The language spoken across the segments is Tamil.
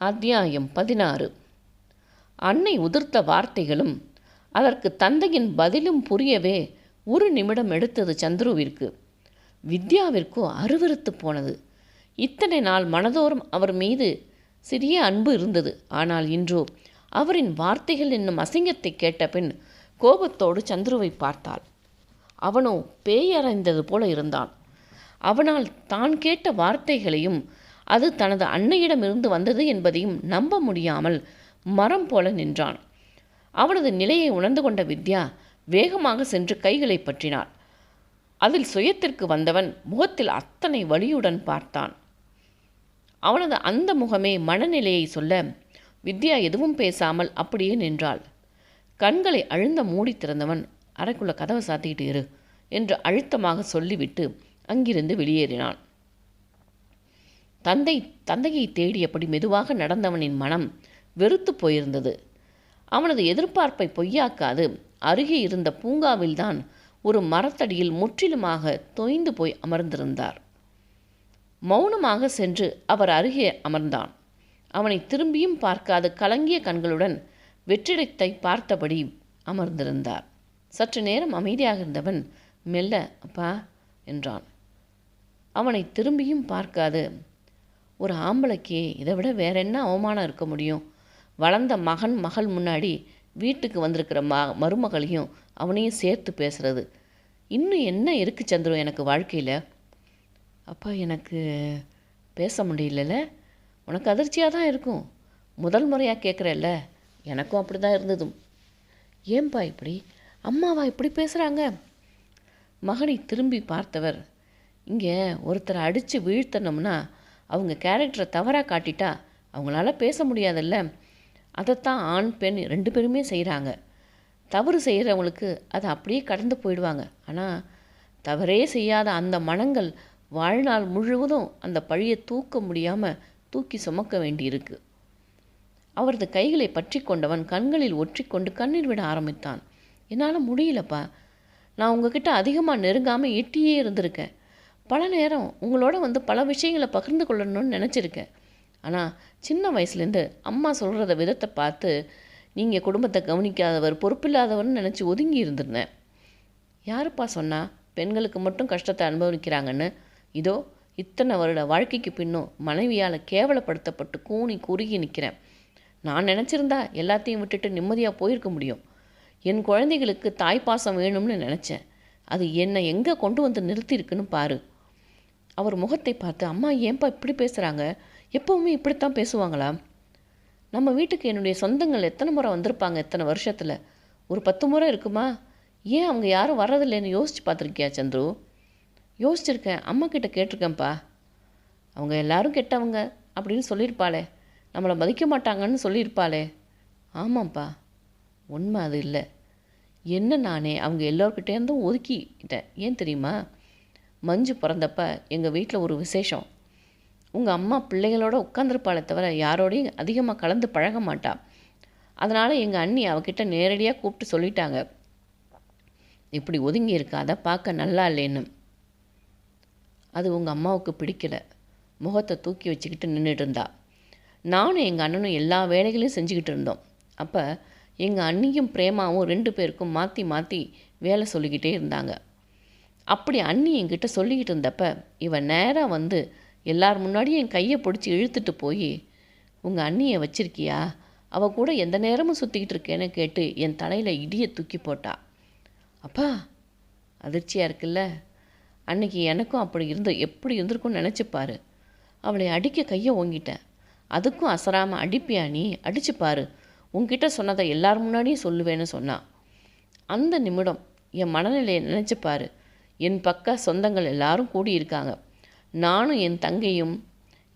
அத்தியாயம் 16. அன்னை உதிர்த்த வார்த்தைகளும் அதற்கு தந்தையின் பதிலும் புரியவே ஒரு நிமிடம் எடுத்தது சந்துருவிற்கு. வித்யாவிற்கோ அருவருத்து போனது. இத்தனை நாள் மனதோறும் அவர் மீது சிறிய அன்பு இருந்தது. ஆனால் இன்றோ அவரின் வார்த்தைகள் என்னும் அசிங்கத்தை கேட்ட பின் கோபத்தோடு சந்துருவை பார்த்தாள். அவனோ பேயறைந்தது போல இருந்தான். அவனால் தான் கேட்ட வார்த்தைகளையும் அது தனது அன்னையிடமிருந்து வந்தது என்பதையும் நம்ப முடியாமல் மரம் போல நின்றான். அவனது நிலையை உணர்ந்து கொண்ட வித்யா வேகமாக சென்று கைகளை பற்றினாள். அதில் சுயத்திற்கு வந்தவன் முகத்தில் அத்தனை வலியுடன் பார்த்தான். அவனது அந்த முகமே மனநிலையை சொல்ல வித்யா எதுவும் பேசாமல் அப்படியே நின்றாள். கண்களை அழுந்த மூடி திறந்தவன் அறைக்குள்ள கதவை சாத்திக்கிட்டு இரு என்று அழுத்தமாக சொல்லிவிட்டு அங்கிருந்து வெளியேறினான். தந்தையை தேடியபடி மெதுவாக நடந்தவனின் மனம் வெறுத்து போயிருந்தது. அவனது எதிர்பார்ப்பை பொய்யாக்காது அருகே இருந்த பூங்காவில்தான் ஒரு மரத்தடியில் முற்றிலுமாக தொய்ந்து போய் அமர்ந்திருந்தார். மௌனமாக சென்று அவர் அருகே அமர்ந்தான். அவனை திரும்பியும் பார்க்காது கலங்கிய கண்களுடன் வெற்றிடத்தை பார்த்தபடி அமர்ந்திருந்தார். சற்று நேரம் அமைதியாக இருந்தவன் மெல்ல அப்பா என்றான். அவனை திரும்பியும் பார்க்காது, ஒரு ஆம்பளைக்கு இதை விட வேற என்ன அவமானம் இருக்க முடியும்? வளர்ந்த மகள் முன்னாடி வீட்டுக்கு வந்திருக்கிற மருமகளையும் அவனையும் சேர்த்து பேசுறது. இன்னும் என்ன இருக்குது சந்துரு எனக்கு வாழ்க்கையில்? அப்பா எனக்கு பேச முடியல. உனக்கு அதிர்ச்சியாக தான் இருக்கும். முதல் முறையாக கேட்குறல்ல, எனக்கும் அப்படி தான் இருந்ததும். ஏன்பா இப்படி? அம்மாவா இப்படி பேசுகிறாங்க? மகனை திரும்பி பார்த்தவர், இங்கே ஒருத்தரை அடித்து வீழ்த்தணும்னா அவங்க கேரக்டரை தவறாக காட்டிட்டா அவங்களால பேச முடியாதல்ல. அதைத்தான் ஆண் பெண் 2 பேருமே செய்கிறாங்க. தவறு செய்கிறவங்களுக்கு அதை அப்படியே கடந்து போயிடுவாங்க. ஆனால் தவறே செய்யாத அந்த மனங்கள் வாழ்நாள் முழுவதும் அந்த பழியை தூக்க முடியாமல் தூக்கி சுமக்க வேண்டியிருக்கு. அவரது கைகளை பற்றி கொண்டவன் கண்களில் ஒற்றிக்கொண்டு கண்ணீர் விட ஆரம்பித்தான். என்னால் முடியலப்பா. நான் உங்ககிட்ட அதிகமாக நெருங்காமல் எட்டியே இருந்திருக்கேன். பல நேரம் உங்களோட பல விஷயங்களை பகிர்ந்து கொள்ளணும்னு நினச்சிருக்கேன். ஆனால் சின்ன வயசுலேருந்து அம்மா சொல்கிறத விதத்தை பார்த்து நீங்கள் குடும்பத்தை கவனிக்காதவர், பொறுப்பில்லாதவர்னு நினச்சி ஒதுங்கி இருந்திருந்தேன். யாருப்பா சொன்னா பெண்களுக்கு மட்டும் கஷ்டத்தை அனுபவிக்கிறாங்கன்னு? இதோ இத்தனை வருட வாழ்க்கைக்கு பின்னும் மனைவியால் கேவலப்படுத்தப்பட்டு கூனி குறுகி நிற்கிறேன். நான் நினச்சிருந்தா எல்லாத்தையும் விட்டுட்டு நிம்மதியாக போயிருக்க முடியும். என் குழந்தைகளுக்கு தாய்ப்பாசம் வேணும்னு நினச்சேன். அது என்னை எங்கே கொண்டு வந்து நிறுத்தியிருக்குன்னு பாரு. அவர் முகத்தை பார்த்து, அம்மா ஏன்பா இப்படி பேசுகிறாங்க? எப்போவுமே இப்படித்தான் பேசுவாங்களா? நம்ம வீட்டுக்கு என்னுடைய சொந்தங்கள் எத்தனை முறை வந்திருப்பாங்க எத்தனை வருஷத்தில்? ஒரு 10 முறை இருக்குமா? ஏன் அவங்க யாரும் வர்றதில்லைன்னு யோசித்து பார்த்துருக்கியா சந்துரு? யோசிச்சிருக்கேன். அம்மா கிட்ட கேட்டிருக்கேன்ப்பா. அவங்க எல்லாரும் கெட்டவங்க அப்படின்னு சொல்லியிருப்பாளே, நம்மளை மதிக்க மாட்டாங்கன்னு சொல்லியிருப்பாளே. ஆமாம்ப்பா, உண்மை அது இல்லை. என்ன நானே அவங்க எல்லோருக்கிட்டேருந்தும் ஒதுக்கிக்கிட்டேன். ஏன் தெரியுமா? மஞ்சு பிறந்தப்ப எங்கள் வீட்டில் ஒரு விசேஷம். உங்கள் அம்மா பிள்ளைகளோட உட்காந்துருப்பாளே தவிர யாரோடையும் அதிகமாக கலந்து பழக மாட்டா. அதனால் எங்கள் அண்ணி அவகிட்ட நேரடியாக கூப்பிட்டு சொல்லிட்டாங்க, இப்படி ஒதுங்கி இருக்காத, பார்க்க நல்லா இல்லைன்னு. அது உங்கள் அம்மாவுக்கு பிடிக்கல. முகத்தை தூக்கி வச்சுக்கிட்டு நின்றுட்டு இருந்தா. நானும் எங்கள் அண்ணனும் எல்லா வேலைகளையும் செஞ்சுக்கிட்டு இருந்தோம். அப்போ எங்கள் அண்ணியும் பிரேமாவும் 2 பேருக்கும் மாற்றி மாற்றி வேலை சொல்லிக்கிட்டே இருந்தாங்க. அப்படி அண்ணி என்கிட்ட சொல்லிக்கிட்டு இருந்தப்ப இவன் நேராக எல்லார் முன்னாடியும் என் கையை பிடிச்சி இழுத்துட்டு போய், உங்கள் அண்ணியை வச்சிருக்கியா? அவள் கூட எந்த நேரமும் சுற்றிக்கிட்டு இருக்கேன்னு கேட்டு என் தலையில் இடியை தூக்கி போட்டா. அப்பா, அதிர்ச்சியாக இருக்குல்ல? அன்னைக்கு எனக்கும் அப்படி எப்படி இருந்திருக்கும்னு நினச்சிப்பாரு. அவளை அடிக்க கையை ஓங்கிட்டேன். அதுக்கும் அசராமல் அடிப்பியா நீ? அடிச்சுப்பாரு, உன்கிட்ட சொன்னதை எல்லார் முன்னாடியும் சொல்லுவேன்னு சொன்னான். அந்த நிமிடம் என் மனநிலையை நினச்சிப்பாரு. என் பக்க சொந்தங்கள் எல்லாரும் கூடியிருக்காங்க. நானும் என் தங்கையும்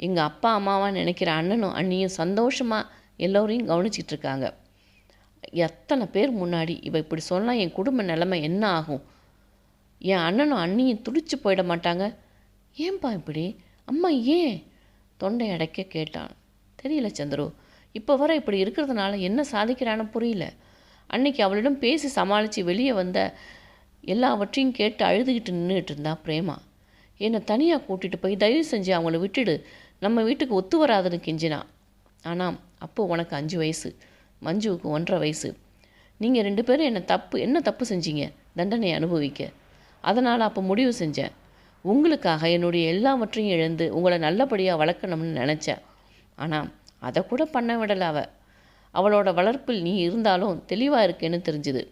எங்கள் அப்பா அம்மாவாக நினைக்கிற அண்ணனும் அண்ணியும் சந்தோஷமாக எல்லோரையும் கவனிச்சிட்டு இருக்காங்க. எத்தனை பேர் முன்னாடி இவ இப்படி சொன்னால் என் குடும்ப நிலைமை என்ன ஆகும்? என் அண்ணனும் அண்ணியும் துடிச்சு போயிட மாட்டாங்க? ஏன்பா இப்படி? அம்மா ஏன்? தொண்டை அடைக்க கேட்டான். தெரியல சந்துரு, இப்போ வர இப்படி இருக்கிறதுனால என்ன சாதிக்கிறான்னு புரியல. அன்னைக்கு அவளிடம் பேசி சமாளித்து வெளியே வந்த எல்லாவற்றையும் கேட்டு அழுதுகிட்டு நின்றுட்டு இருந்தா பிரேமா. என்னை தனியாக கூட்டிகிட்டு போய் தயவு செஞ்சு அவங்கள விட்டுடு, நம்ம வீட்டுக்கு ஒத்து வராதுன்னு கெஞ்சினான். ஆனால் அப்போ உனக்கு 5 வயசு, மஞ்சுவுக்கு 1.5 வயசு. நீங்கள் 2 பேரும் என்ன தப்பு செஞ்சீங்க தண்டனை அனுபவிக்க? அதனால் அப்போ முடிவு செஞ்சேன், உங்களுக்காக என்னுடைய எல்லாவற்றையும் இழந்து உங்களை நல்லபடியாக வளர்க்கணும்னு நினச்சேன். ஆனால் அதை கூட பண்ண விடலை அவளோட வளர்ப்பில் நீ இருந்தாலும் தெளிவாக இருக்கேன்னு தெரிஞ்சுது.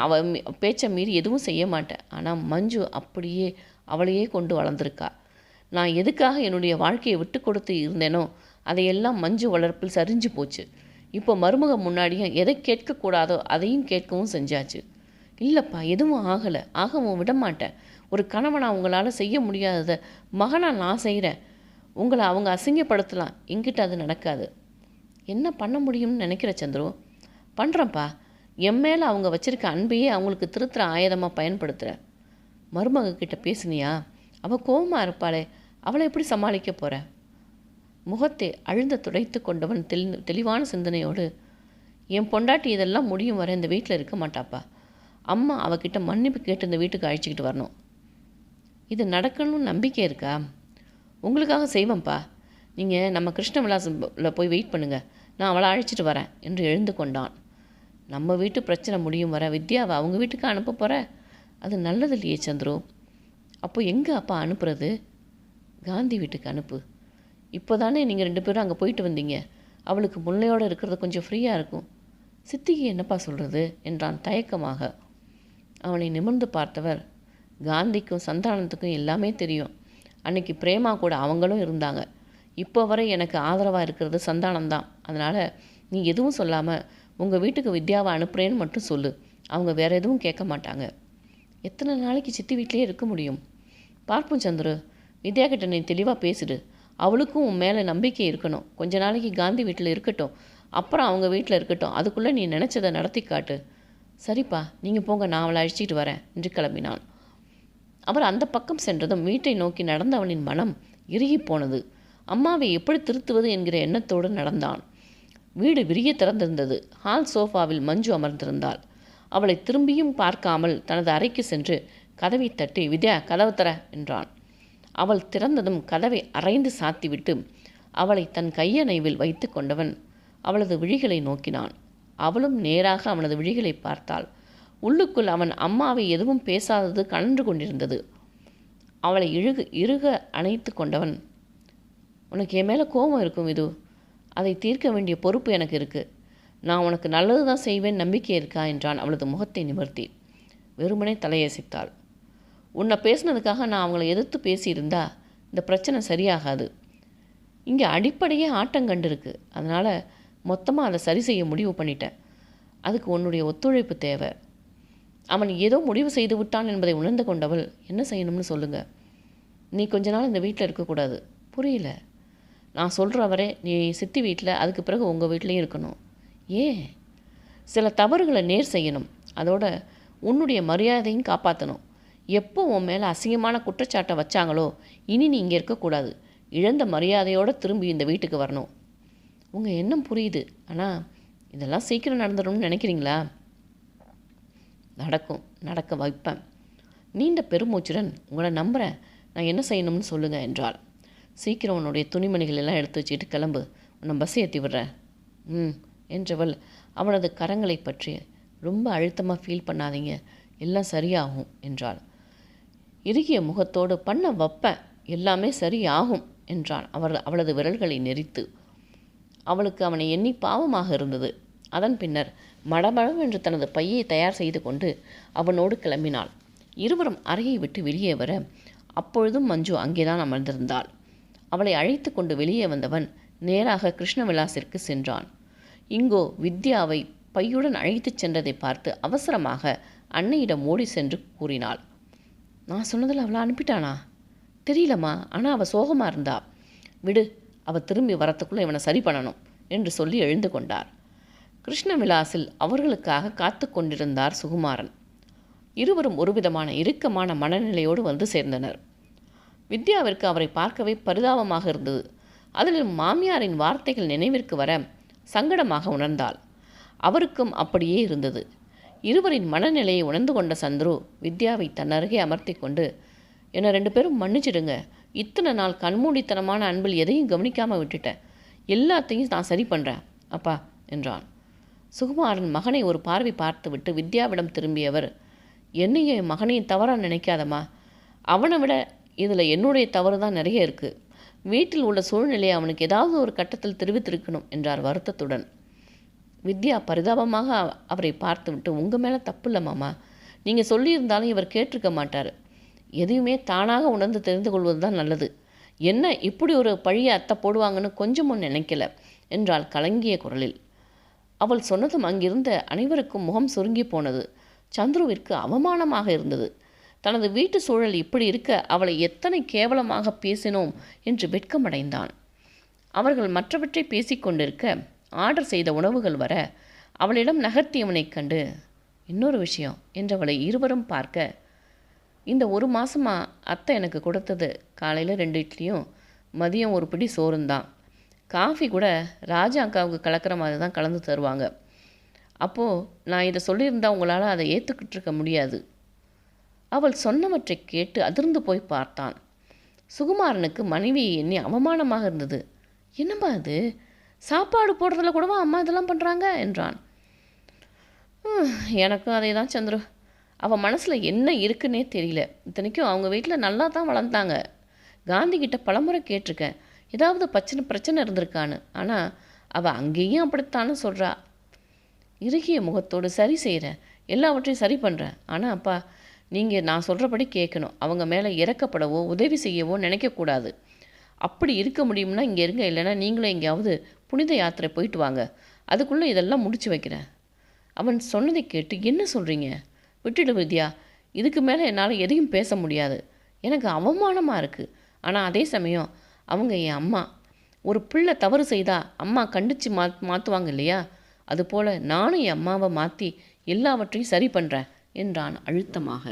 அவள் பேச்சை மீறி எதுவும் செய்ய மாட்டேன். ஆனால் மஞ்சு அப்படியே அவளையே கொண்டு வளர்ந்துருக்கா. நான் எதுக்காக என்னுடைய வாழ்க்கையை விட்டு கொடுத்து இருந்தேனோ அதையெல்லாம் மஞ்சு வளர்ப்பில் சரிஞ்சு போச்சு. இப்போ மருமக முன்னாடியும் எதை கேட்கக்கூடாதோ அதையும் கேட்கவும் செஞ்சாச்சு. இல்லைப்பா, எதுவும் ஆகவும் விட மாட்டேன். ஒரு கணவனாக உங்களால் செய்ய முடியாததை மகனாக நான் செய்கிறேன். உங்களை அவங்க அசிங்கப்படுத்தலாம், என்கிட்ட அது நடக்காது. என்ன பண்ண முடியும்னு நினைக்கிற சந்துரு? பண்ணுறேன்ப்பா. என் மேலே அவங்க வச்சுருக்க அன்பையே அவங்களுக்கு திருத்துற ஆயுதமாக பயன்படுத்துகிற. மருமக கிட்ட பேசுனியா? அவள் கோபமாக இருப்பாளே, அவளை எப்படி சமாளிக்க போகிற? முகத்தை அழுந்த துடைத்து கொண்டவன் தெளிவான சிந்தனையோடு, என் பொண்டாட்டி இதெல்லாம் முடியும் வர இந்த வீட்டில் இருக்க மாட்டாப்பா. அம்மா அவகிட்ட மன்னிப்பு கேட்டு இந்த வீட்டுக்கு அழைச்சிக்கிட்டு வரணும். இது நடக்கணும்னு நம்பிக்கை இருக்கா? உங்களுக்காக செய்வேன்ப்பா. நீங்கள் நம்ம கிருஷ்ண விலாசில் போய் வெயிட் பண்ணுங்கள், நான் அவளை அழைச்சிட்டு வரேன் என்று எழுந்து கொண்டான். நம்ம வீட்டு பிரச்சனை முடியும் வர வித்யாவை அவங்க வீட்டுக்கு அனுப்ப போகிற? அது நல்லது இல்லையே சந்துரு. அப்போ எங்கே அப்பா அனுப்புறது? காந்தி வீட்டுக்கு அனுப்பு. இப்போ தானே நீங்கள் 2 பேரும் அங்கே போயிட்டு வந்தீங்க. அவளுக்கு முல்லையோடு இருக்கிறது கொஞ்சம் ஃப்ரீயாக இருக்கும். சித்திக்கு என்னப்பா சொல்கிறது என்றான் தயக்கமாக. அவனை நிமிர்ந்து பார்த்தவர், காந்திக்கும் சந்தானத்துக்கும் எல்லாமே தெரியும். அன்னைக்கு பிரேமா கூட அவங்களும் இருந்தாங்க. இப்போ வரை எனக்கு ஆதரவாக இருக்கிறது சந்தானம்தான். அதனால் நீ எதுவும் சொல்லாமல் உங்கள் வீட்டுக்கு வித்யாவை அனுப்புகிறேன்னு மட்டும் சொல்லு. அவங்க வேறு எதுவும் கேட்க மாட்டாங்க. எத்தனை நாளைக்கு சித்தி வீட்டிலே இருக்க முடியும்? பார்ப்போம் சந்துரு. வித்யா கிட்ட நீ தெளிவாக பேசிடு. அவளுக்கும் உன் மேலே நம்பிக்கை இருக்கணும். கொஞ்ச நாளைக்கு காந்தி வீட்டில் இருக்கட்டும், அப்புறம் அவங்க வீட்டில் இருக்கட்டும். அதுக்குள்ளே நீ நினச்சதை நடத்தி காட்டு. சரிப்பா, நீங்கள் போங்க, நான் அவளை அழைச்சிட்டு வரேன் என்று கிளம்பினான். அவர் அந்த பக்கம் சென்றதும் வீட்டை நோக்கி நடந்தவனின் மனம் இறுகி போனது. அம்மாவை எப்படி திருத்துவது என்கிற எண்ணத்தோடு நடந்தான். வீடு விரிய திறந்திருந்தது. ஹால் சோஃபாவில் மஞ்சு அமர்ந்திருந்தாள். அவளை திரும்பியும் பார்க்காமல் தனது அறைக்கு சென்று கதவை தட்டி, வித்யா கதவு தர என்றான். அவள் திறந்ததும் கதவை அரைந்து சாத்திவிட்டு அவளை தன் கையணைவில் வைத்து கொண்டவன் அவளது விழிகளை நோக்கினான். அவளும் நேராக அவனது விழிகளை பார்த்தாள். உள்ளுக்குள் அவன் அம்மாவை எதுவும் பேசாதது கனன்று கொண்டிருந்தது. அவளை இறுக அணைத்து கொண்டவன், உனக்கு என் மேலே கோபம் இருக்கும் விது. அதை தீர்க்க வேண்டிய பொறுப்பு எனக்கு இருக்குது. நான் உனக்கு நல்லது தான் செய்வேன், நம்பிக்கை இருக்கா என்றான் அவளது முகத்தை நிமிர்த்தி. வெறுமனே தலையசைத்தாள். உன்னை பேசினதுக்காக நான் அவங்கள எதிர்த்து பேசியிருந்தா இந்த பிரச்சனை சரியாகாது. இங்கே அடிப்படையே ஆட்டங்கண்டு இருக்குது. அதனால் மொத்தமாக அதை சரி செய்ய முடிவு பண்ணிட்டேன். அதுக்கு உன்னுடைய ஒத்துழைப்பு தேவை. அவன் ஏதோ முடிவு செய்து விட்டான் என்பதை உணர்ந்து கொண்டவள், என்ன செய்யணும்னு சொல்லுங்கள். நீ கொஞ்ச நாள் இந்த வீட்டில் இருக்கக்கூடாது. புரியல? நான் சொல்கிறவரே நீ சித்தி வீட்டில், அதுக்கு பிறகு உங்கள் வீட்லேயும் இருக்கணும். ஏன்? சில தவறுகளை நேர் செய்யணும். அதோட உன்னுடைய மரியாதையும் காப்பாற்றணும். எப்போ உன் மேலே அசிங்கமான குற்றச்சாட்டை வச்சாங்களோ இனி நீ இங்கே இருக்கக்கூடாது. இழந்த மரியாதையோடு திரும்பி இந்த வீட்டுக்கு வரணும். உங்கள் எண்ணம் புரியுது. ஆனால் இதெல்லாம் சீக்கிரம் நடந்துடும்னு நினைக்கிறீங்களா? நடக்க வைப்பேன். நீண்ட பெருமூச்சுடன், உங்களை நம்புகிறேன், நான் என்ன செய்யணும்னு சொல்லுங்கள் என்றாள். சீக்கிரம் உன்னுடைய துணிமணிகள் எல்லாம் எடுத்து வச்சுட்டு கிளம்பு, உன்னை பஸ் ஏற்றி விடுறேன். என்றவள் அவனது கரங்களை பற்றி, ரொம்ப அழுத்தமாக ஃபீல் பண்ணாதீங்க, எல்லாம் சரியாகும் என்றாள். இறுகிய முகத்தோடு, பண்ண வைப்பேன், எல்லாமே சரியாகும் என்றான் அவளது விரல்களை நெரித்து. அவளுக்கு அவனை எண்ணி பாவமாக இருந்தது. அதன் பின்னர் மடமளவென்று தனது பையை தயார் செய்து கொண்டு அவனோடு கிளம்பினாள். இருவரும் அறையை விட்டு வெளியே வர அப்பொழுதும் மஞ்சு அங்கேதான் அமர்ந்திருந்தாள். அவளை அழைத்து கொண்டு வெளியே வந்தவன் நேராக கிருஷ்ணவிலாசிற்கு சென்றான். இங்கோ வித்யாவை பையுடன் அழைத்துச் சென்றதை பார்த்து அவசரமாக அன்னையிடம் ஓடி சென்று கூறினாள். நான் சொன்னதில் அவளை அனுப்பிட்டானா? தெரியலம்மா, ஆனால் அவள் சோகமாக இருந்தா. விடு, அவள் திரும்பி வரத்துக்குள்ளே இவனை சரி பண்ணணும் என்று சொல்லி எழுந்து கொண்டார். கிருஷ்ணவிலாசில் அவர்களுக்காக காத்து கொண்டிருந்தார் சுகுமாரன். இருவரும் ஒருவிதமான இறுக்கமான மனநிலையோடு வந்து சேர்ந்தனர். வித்யாவிற்கு அவரை பார்க்கவே பரிதாபமாக இருந்தது. அதிலும் மாமியாரின் வார்த்தைகள் நினைவிற்கு வர சங்கடமாக உணர்ந்தாள். அவருக்கும் அப்படியே இருந்தது. இருவரின் மனநிலையை உணர்ந்து கொண்ட சந்துரு வித்யாவை தன் அருகே அமர்த்தி கொண்டு, என்னை 2 பேரும் மன்னிச்சிடுங்க, இத்தனை நாள் கண்மூடித்தனமான அன்பில் எதையும் கவனிக்காமல் விட்டுட்டேன். எல்லாத்தையும் நான் சரி பண்ணுறேன் அப்பா என்றான். சுகுமாரன் மகனை ஒரு பார்வை பார்த்துவிட்டு வித்யாவிடம் திரும்பியவர், என்னையும் என் மகனையும் தவறாக நினைக்காதம்மா. அவனை விட இதில் என்னுடைய தவறு தான் நிறைய இருக்குது. வீட்டில் உள்ள சூழ்நிலையை அவனுக்கு ஏதாவது ஒரு கட்டத்தில் தெரிவித்திருக்கணும் என்றார் வருத்தத்துடன். வித்யா பரிதாபமாக அவரை பார்த்துவிட்டு, உங்கள் மேலே தப்பு இல்லை மாமா. நீங்கள் சொல்லியிருந்தாலும் இவர் கேட்டிருக்க மாட்டார். எதையுமே தானாக உணர்ந்து தெரிந்து கொள்வது தான் நல்லது. என்ன இப்படி ஒரு பழியை அத்தை போடுவாங்கன்னு கொஞ்சமும் நினைக்கல என்றாள் கலங்கிய குரலில். அவள் சொன்னதும் அங்கிருந்த அனைவருக்கும் முகம் சுருங்கி போனது. சந்துருவிற்கு அவமானமாக இருந்தது. தனது வீட்டு சூழல் இப்படி இருக்க அவளை எத்தனை கேவலமாக பேசினோம் என்று வெட்கமடைந்தான். அவர்கள் மற்றவற்றை பேசிக்கொண்டிருக்க ஆர்டர் செய்த உணவுகள் வர அவளிடம் நகர்த்தியவனைக் கண்டு, இன்னொரு விஷயம் என்றவளை இருவரும் பார்க்க, இந்த ஒரு மாதமாக அத்தை எனக்கு கொடுத்தது காலையில் 2 இட்லியும் மதியம் ஒரு பிடி சோறும் தான். காஃபி கூட ராஜா அக்காவுக்கு கலக்கிற மாதிரி தான் கலந்து தருவாங்க. அப்போது நான் இதை சொல்லியிருந்தா உங்களால் அதை ஏற்றுக்கிட்டு இருக்க முடியாது. அவள் சொன்னவற்றை கேட்டு அதிர்ந்து போய் பார்த்தான். சுகுமாரனுக்கு மனைவியை எண்ணி அவமானமாக இருந்தது. என்னம்மா அது, சாப்பாடு போடுறதுல கூடவா அம்மா இதெல்லாம் பண்ணுறாங்க என்றான். எனக்கும் அதே தான் சந்துரு. அவள் மனசில் என்ன இருக்குன்னே தெரியல. இத்தனைக்கும் அவங்க வீட்டில் நல்லா தான் வளர்ந்தாங்க. காந்தி கிட்ட பலமுறை கேட்டிருக்கேன், ஏதாவது பிரச்சனை இருந்திருக்கான்னு. ஆனால் அவள் அங்கேயும் அப்படித்தானு சொல்கிறா. இறுகிய முகத்தோடு, சரி செய்கிறேன், எல்லாவற்றையும் சரி பண்ணுறேன். ஆனால் அப்பா, நீங்கள் நான் சொல்கிறபடி கேட்கணும். அவங்க மேலே இறக்கப்படவோ உதவி செய்யவோ நினைக்கக்கூடாது. அப்படி இருக்க முடியும்னா இங்கே இருங்க, இல்லைன்னா நீங்களும் எங்கேயாவது புனித யாத்திரை போயிட்டு வாங்க. அதுக்குள்ளே இதெல்லாம் முடிச்சு வைக்கிறேன். அவன் சொன்னதை கேட்டு, என்ன சொல்கிறீங்க, விட்டுடு வித்யா, இதுக்கு மேலே என்னால் எதையும் பேச முடியாது. எனக்கு அவமானமாக இருக்குது. ஆனால் அதே சமயம் அவங்க என் அம்மா. ஒரு பிள்ளை தவறு செய்தால் அம்மா கண்டித்து மாற்றுவாங்க இல்லையா? அதுபோல் நானும் என் அம்மாவை மாற்றி எல்லாவற்றையும் சரி பண்ணுறேன் என்றான் அழுத்தமாக.